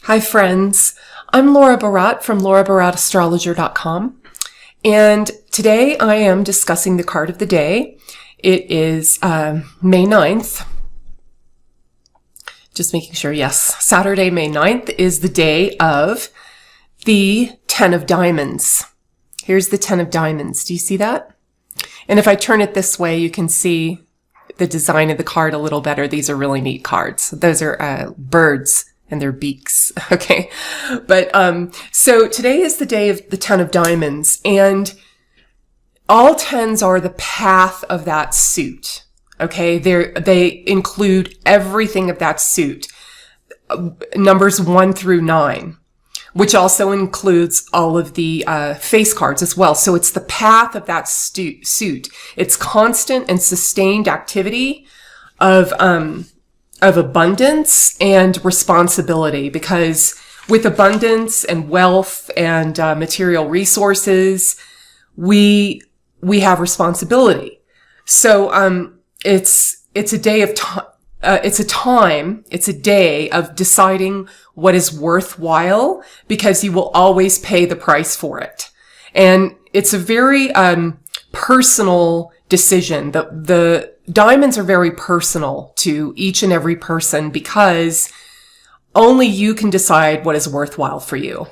Hi friends, I'm Laura Barat from laurabaratastrologer.com, and today I am discussing the card of the day. It is May 9th. Just making sure, yes, Saturday, May 9th is the day of the 10 of Diamonds. Here's the 10 of Diamonds. Do you see that? And if I turn it this way, you can see the design of the card a little better. These are really neat cards. Those are birds and their beaks. Okay. But, so today is the day of the 10 of Diamonds, and all 10s are the path of that suit. Okay. They include everything of that suit. Numbers 1 through 9, which also includes all of the, face cards as well. So it's the path of that suit. It's constant and sustained activity of abundance and responsibility, because with abundance and wealth and material resources, we have responsibility. So it's a day of it's a day of deciding what is worthwhile, because you will always pay the price for it. And it's a very personal decision. The diamonds are very personal to each and every person, because only you can decide what is worthwhile for you,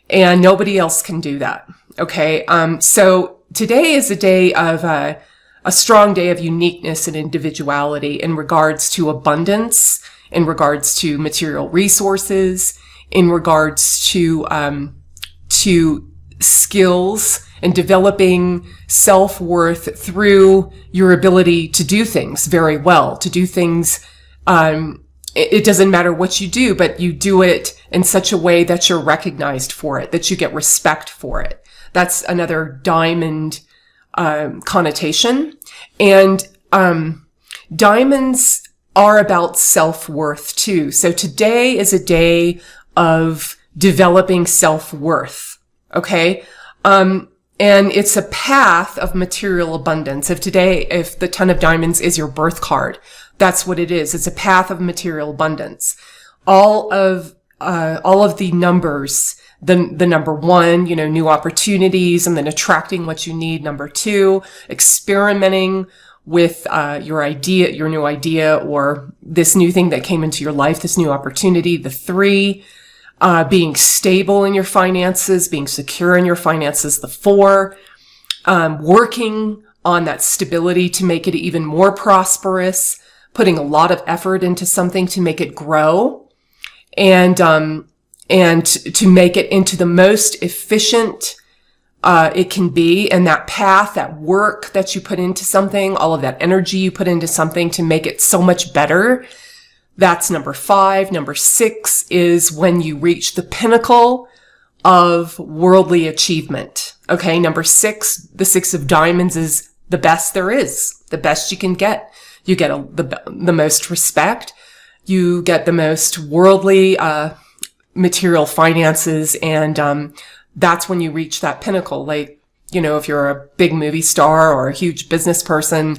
and nobody else can do that. Okay. So today is a day of a strong day of uniqueness and individuality in regards to abundance, in regards to material resources, in regards to skills and developing self-worth through your ability to do things very well, to do things. It doesn't matter what you do, but you do it in such a way that you're recognized for it, that you get respect for it. That's another diamond connotation. And diamonds are about self-worth too. So today is a day of developing self-worth. Okay. And it's a path of material abundance. If the 10 of Diamonds is your birth card, that's what it is. It's a path of material abundance. All of the numbers, the number 1, new opportunities, and then attracting what you need. Number 2, experimenting with, your new idea, or this new thing that came into your life, this new opportunity. The 3, being stable in your finances, being secure in your finances. The 4, working on that stability to make it even more prosperous, putting a lot of effort into something to make it grow, and to make it into the most efficient, it can be. And that path, that work that you put into something, all of that energy you put into something to make it so much better. That's number 5. Number 6 is when you reach the pinnacle of worldly achievement. Okay. Number 6, the 6 of Diamonds is the best there is, the best you can get. You get the most respect. You get the most worldly, material finances. And, that's when you reach that pinnacle. Like, if you're a big movie star or a huge business person,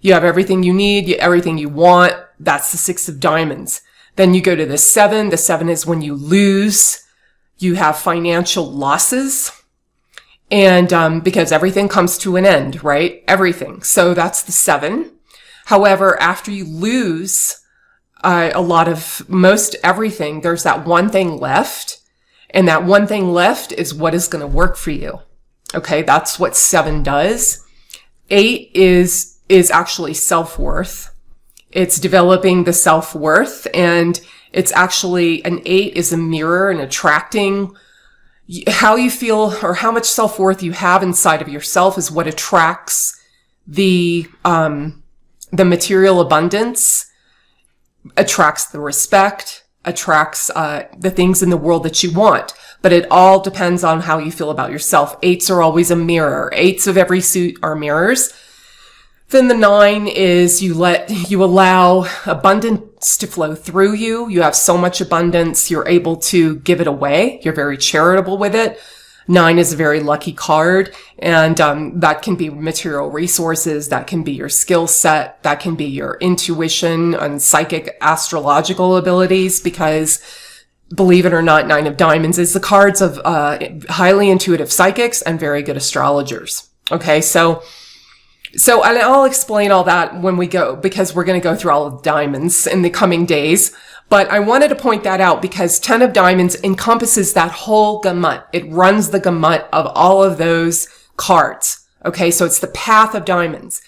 you have everything you need, everything you want. That's the 6 of Diamonds. Then you go to the 7. The 7 is when you lose. You have financial losses. And, because everything comes to an end, right? Everything. So that's the 7. However, after you lose, most everything, there's that one thing left. And that one thing left is what is going to work for you. Okay. That's what 7 does. 8 is actually self-worth. It's developing the self-worth, and it's actually, an 8 is a mirror and attracting how you feel, or how much self-worth you have inside of yourself is what attracts the material abundance, attracts the respect, attracts, the things in the world that you want. But it all depends on how you feel about yourself. 8s are always a mirror. 8s of every suit are mirrors. Then the 9 is you allow abundance to flow through you. You have so much abundance, you're able to give it away. You're very charitable with it. 9 is a very lucky card, and that can be material resources, that can be your skill set, that can be your intuition and psychic astrological abilities, because believe it or not, Nine of Diamonds is the cards of highly intuitive psychics and very good astrologers. Okay, so and I'll explain all that when we go, because we're going to go through all of diamonds in the coming days. But I wanted to point that out because 10 of Diamonds encompasses that whole gamut. It runs the gamut of all of those cards. Okay, so it's the path of diamonds.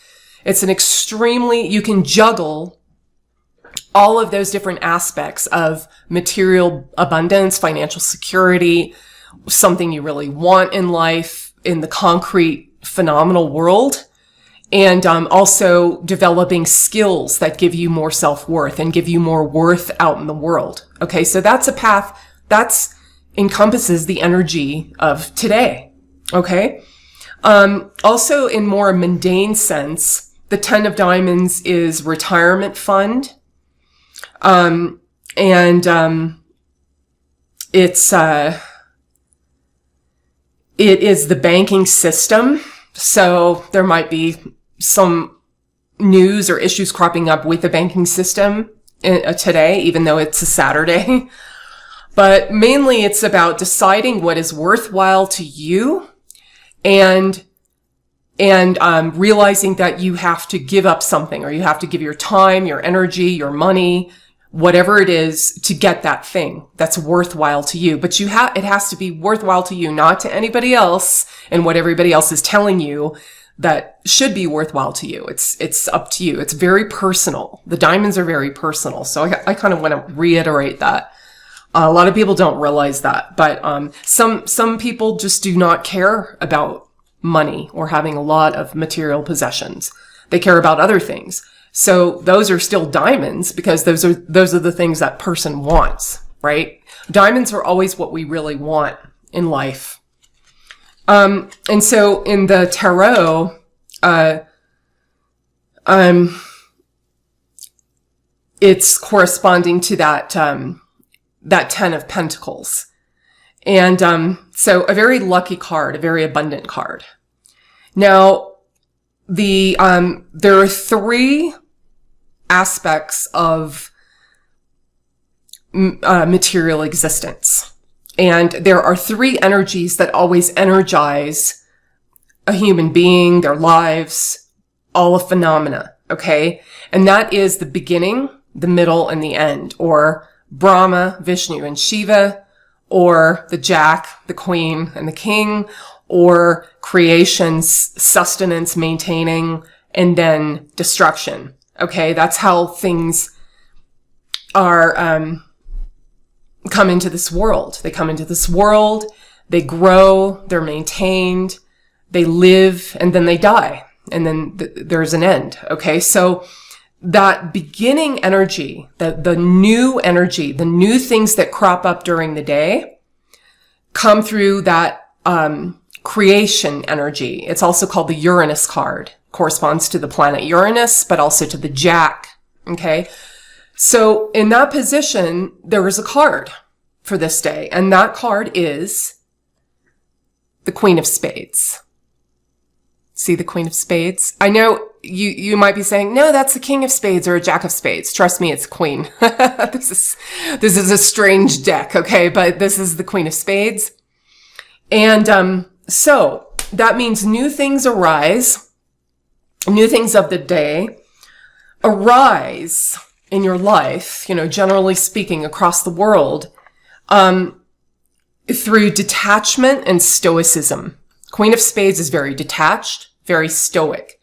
It's an extremely, you can juggle all of those different aspects of material abundance, financial security, something you really want in life, in the concrete, phenomenal world, and also developing skills that give you more self-worth and give you more worth out in the world. Okay, so that's a path that's encompasses the energy of today. Okay, also in more mundane sense, the 10 of Diamonds is retirement fund. It is the banking system. So there might be some news or issues cropping up with the banking system today, even though it's a Saturday. But mainly it's about deciding what is worthwhile to you and realizing that you have to give up something, or you have to give your time, your energy, your money, whatever it is, to get that thing that's worthwhile to you. But it has to be worthwhile to you, not to anybody else and what everybody else is telling you that should be worthwhile to you. It's up to you. It's very personal. The diamonds are very personal. So I kind of want to reiterate that. A lot of people don't realize that, but some people just do not care about money or having a lot of material possessions. They care about other things. So those are still diamonds because those are the things that person wants, right? Diamonds are always what we really want in life. And so in the tarot, it's corresponding to that 10 of Pentacles. And, so a very lucky card, a very abundant card. Now, there are 3 aspects of material existence. And there are 3 energies that always energize a human being, their lives, all of phenomena, okay? And that is the beginning, the middle, and the end, or Brahma, Vishnu, and Shiva, or the Jack, the Queen, and the King, or creation's sustenance, maintaining, and then destruction. Okay, that's how things are come into this world. They come into this world, they grow, they're maintained, they live, and then they die. And then there's an end. Okay, so that beginning energy, the new energy, the new things that crop up during the day come through that creation energy. It's also called the Uranus card. Corresponds to the planet Uranus, but also to the Jack. Okay. So in that position, there is a card for this day. And that card is the Queen of Spades. See the Queen of Spades? I know you might be saying, no, that's the King of Spades or a Jack of Spades. Trust me, it's Queen. This is a strange deck. Okay. But this is the Queen of Spades. And, so that means new things arise. New things of the day arise in your life, generally speaking, across the world, through detachment and stoicism. Queen of Spades is very detached, very stoic.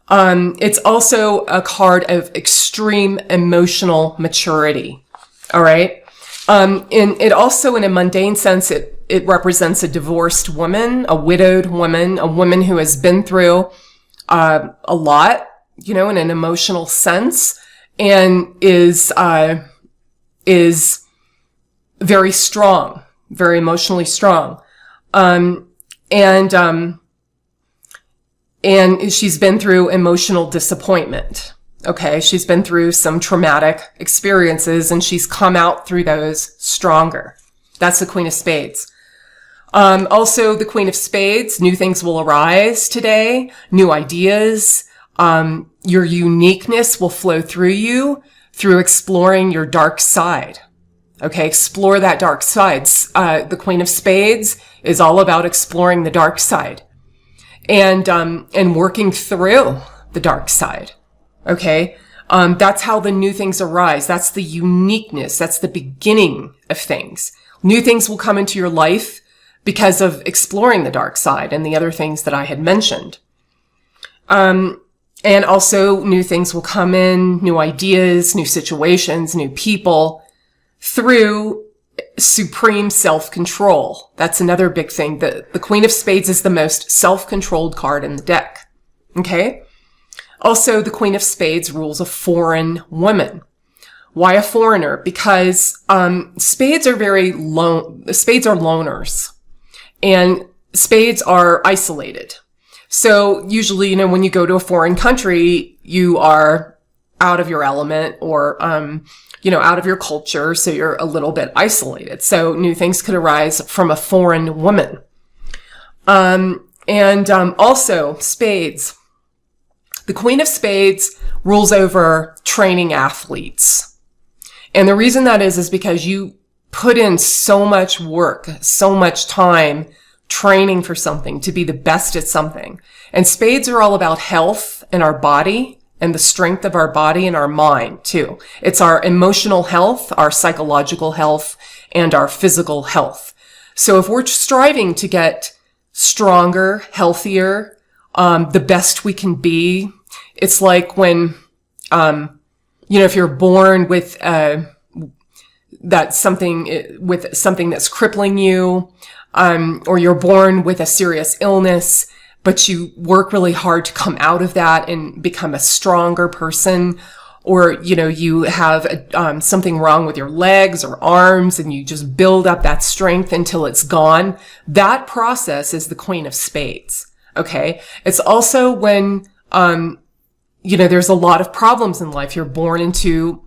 It's also a card of extreme emotional maturity. All right. It also, in a mundane sense, it represents a divorced woman, a widowed woman, a woman who has been through a lot, in an emotional sense, and is very strong, very emotionally strong. And she's been through emotional disappointment. Okay. She's been through some traumatic experiences and she's come out through those stronger. That's the Queen of Spades. Also the Queen of Spades, new things will arise today, new ideas. Your uniqueness will flow through you through exploring your dark side. Okay, explore that dark side. The Queen of Spades is all about exploring the dark side and working through the dark side. Okay, that's how the new things arise. That's the uniqueness. That's the beginning of things. New things will come into your life because of exploring the dark side and the other things that I had mentioned. And also new things will come in, new ideas, new situations, new people through supreme self-control. That's another big thing. The Queen of Spades is the most self-controlled card in the deck. Okay? Also, the Queen of Spades rules a foreign woman. Why a foreigner? Because spades are spades are loners. And spades are isolated. So usually, when you go to a foreign country, you are out of your element or, out of your culture. So you're a little bit isolated. So new things could arise from a foreign woman. Also spades. The Queen of Spades rules over training athletes. And the reason that is because you put in so much work, so much time training for something to be the best at something. And spades are all about health and our body and the strength of our body and our mind too. It's our emotional health, our psychological health, and our physical health. So if we're striving to get stronger, healthier, the best we can be, it's like when, if you're born with, something that's crippling you, or you're born with a serious illness, but you work really hard to come out of that and become a stronger person, or, you have something wrong with your legs or arms and you just build up that strength until it's gone. That process is the Queen of Spades. Okay. It's also when, there's a lot of problems in life. You're born into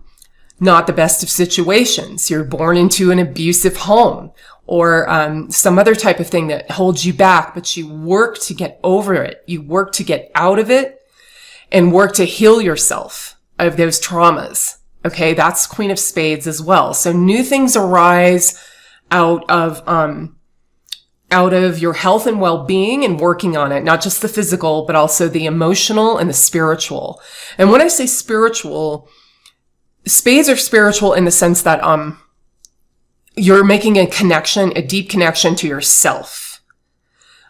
not the best of situations. You're born into an abusive home or some other type of thing that holds you back, but you work to get over it. You work to get out of it and work to heal yourself of those traumas. Okay, that's Queen of Spades as well. So new things arise out of your health and well-being and working on it, not just the physical, but also the emotional and the spiritual. And when I say spiritual, spades are spiritual in the sense that you're making a connection, a deep connection to yourself.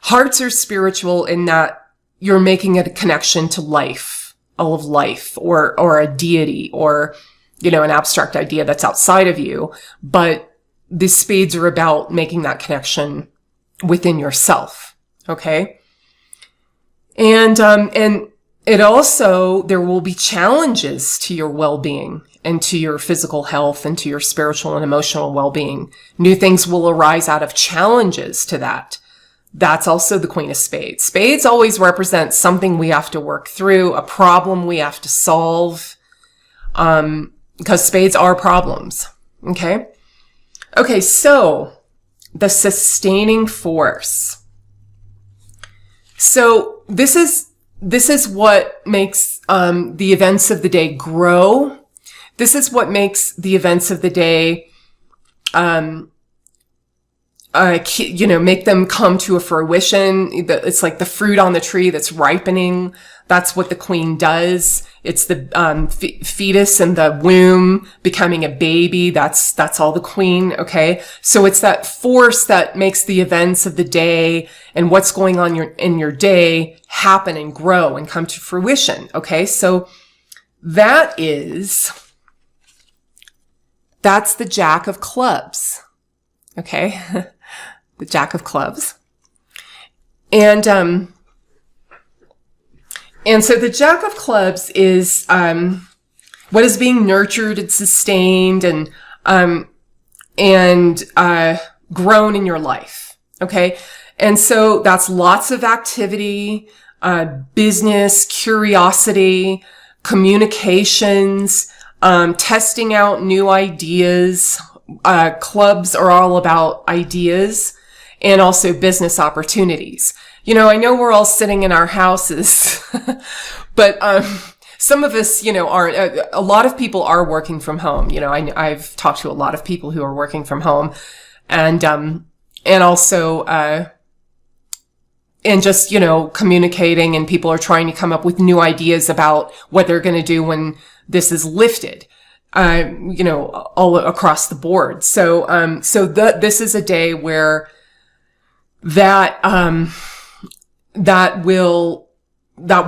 Hearts are spiritual in that you're making a connection to life, all of life, or a deity, or, an abstract idea that's outside of you. But the spades are about making that connection within yourself. Okay. And it also, there will be challenges to your well-being and to your physical health and to your spiritual and emotional well-being. New things will arise out of challenges to that. That's also the Queen of Spades. Spades always represent something we have to work through, a problem we have to solve, because spades are problems. Okay? Okay, so the sustaining force. So this is what makes the events of the day grow. This is what makes the events of the day, make them come to a fruition. It's like the fruit on the tree that's ripening. That's what the Queen does. It's the fetus in the womb becoming a baby. That's all the Queen. Okay, so it's that force that makes the events of the day and what's going on in your day happen and grow and come to fruition. Okay, so that's the Jack of Clubs. Okay, the Jack of Clubs, and so the Jack of Clubs is what is being nurtured and sustained and grown in your life. Okay, and so that's lots of activity, business, curiosity, communications, testing out new ideas. Clubs are all about ideas and also business opportunities. I know we're all sitting in our houses, but some of us, aren't, a lot of people are working from home. I've talked to a lot of people who are working from home and also, and just, communicating, and people are trying to come up with new ideas about what they're going to do when this is lifted, all across the board. So this is a day where that will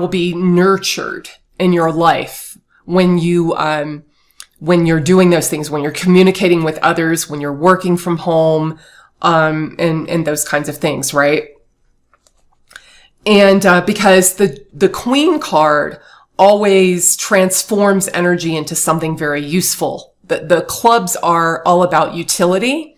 be nurtured in your life when you're doing those things, when you're communicating with others, when you're working from home, and those kinds of things, right? And, because the Queen card always transforms energy into something very useful. The clubs are all about utility.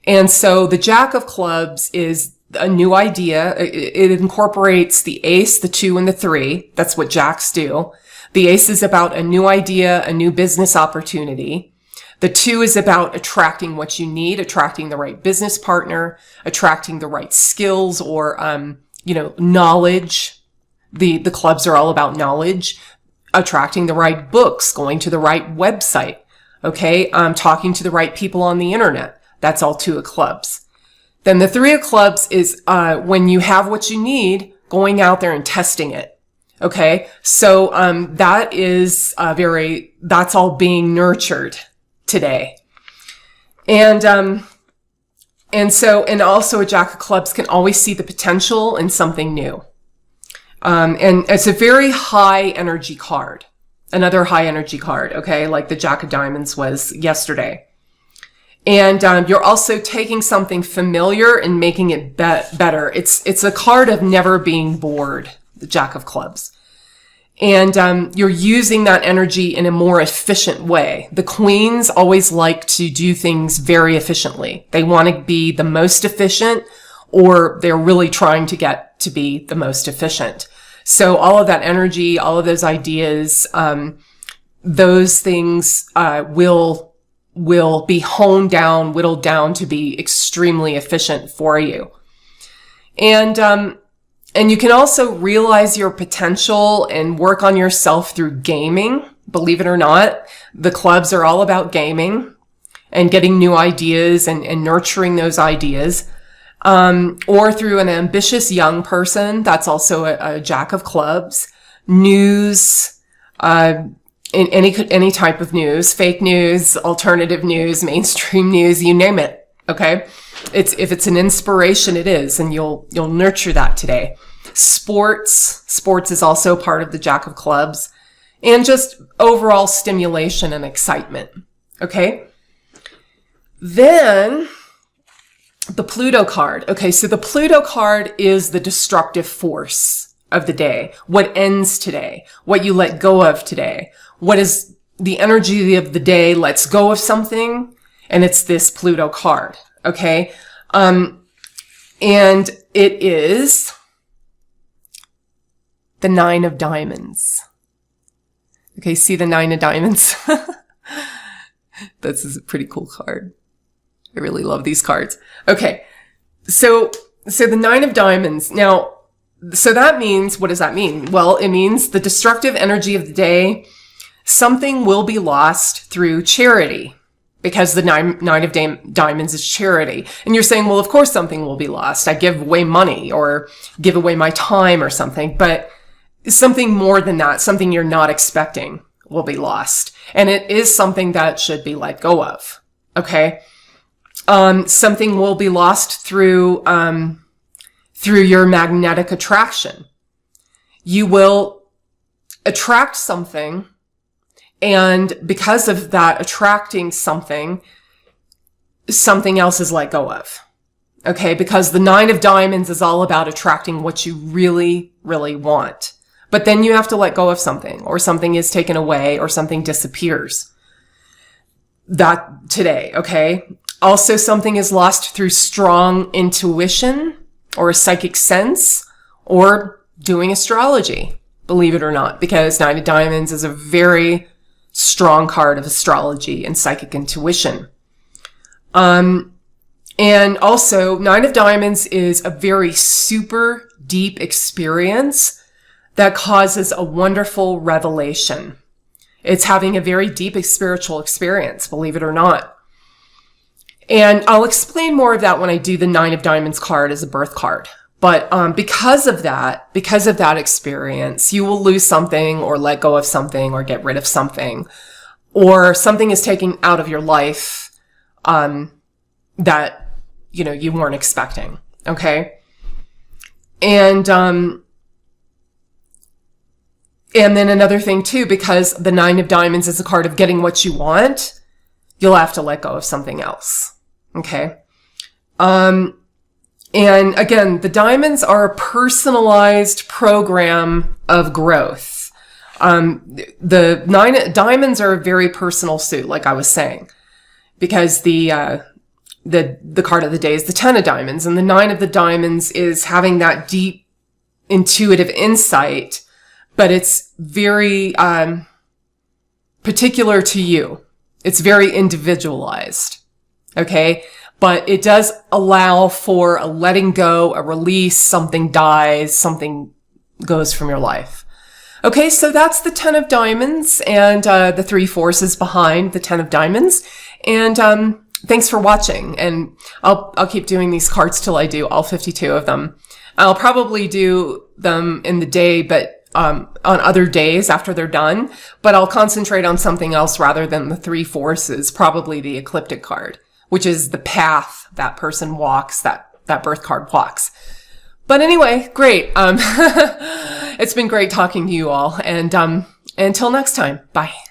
And so the Jack of Clubs is a new idea. It incorporates the ace, the 2, and the 3. That's what jacks do. The ace is about a new idea, a new business opportunity. The 2 is about attracting what you need, attracting the right business partner, attracting the right skills or, knowledge. The clubs are all about knowledge, attracting the right books, going to the right website. Okay. Talking to the right people on the internet. That's all 2 of clubs. Then the 3 of clubs is, when you have what you need, going out there and testing it. Okay. So, that is, that's all being nurtured today. And also a Jack of Clubs can always see the potential in something new. And it's a very high energy card. Another high energy card, okay? Like the Jack of Diamonds was yesterday. And, you're also taking something familiar and making it better. It's a card of never being bored, the Jack of Clubs. And, you're using that energy in a more efficient way. The queens always like to do things very efficiently. They want to be the most efficient, or they're really trying to get to be the most efficient. So all of that energy, all of those ideas, those things, will be honed down, whittled down to be extremely efficient for you. And you can also realize your potential and work on yourself through gaming. Believe it or not, the clubs are all about gaming and getting new ideas and nurturing those ideas. Or through an ambitious young person. That's also a Jack of Clubs. News, in any type of news, fake news, alternative news, mainstream news, you name it. Okay. If it's an inspiration, it is, and you'll nurture that today. Sports is also part of the Jack of Clubs, and just overall stimulation and excitement. Okay. Then the Pluto card. Okay. So the Pluto card is the destructive force of the day. What ends today? What you let go of today? What is the energy of the day lets go of something? And it's this Pluto card. Okay. And it is the 9 of Diamonds. Okay. See the 9 of Diamonds? This is a pretty cool card. I really love these cards. Okay. So the 9 of Diamonds. Now, so that means, what does that mean? Well, it means the destructive energy of the day, something will be lost through charity. Because the nine of diamonds is charity. And you're saying, well, of course something will be lost. I give away money or give away my time or something, but something more than that, something you're not expecting will be lost. And it is something that should be let go of. Okay. Something will be lost through your magnetic attraction. You will attract something. And because of that attracting something else is let go of. Okay. Because the 9 of Diamonds is all about attracting what you really, really want. But then you have to let go of something, or something is taken away, or something disappears. That today. Okay. Also, something is lost through strong intuition or a psychic sense or doing astrology. Believe it or not, because 9 of Diamonds is a very strong card of astrology and psychic intuition. And also 9 of Diamonds is a very super deep experience that causes a wonderful revelation. It's having a very deep spiritual experience, believe it or not. And I'll explain more of that when I do the 9 of Diamonds card as a birth card. But because of that experience, you will lose something or let go of something or get rid of something, or something is taken out of your life that, you weren't expecting. Okay? And then another thing too, because the 9 of Diamonds is a card of getting what you want, you'll have to let go of something else. Okay? And again, the diamonds are a personalized program of growth. The 9 diamonds are a very personal suit, like I was saying, because the card of the day is the 10 of Diamonds, and the 9 of the Diamonds is having that deep intuitive insight, but it's very particular to you. It's very individualized. Okay? But it does allow for a letting go, a release, something dies, something goes from your life. Okay, so that's the 10 of Diamonds and the 3 forces behind the 10 of Diamonds. And thanks for watching. And I'll keep doing these cards till I do all 52 of them. I'll probably do them in the day, but on other days after they're done. But I'll concentrate on something else rather than the 3 forces, probably the Ecliptic card, which is the path that person walks, that birth card walks. But anyway, great. It's been great talking to you all. And until next time, bye.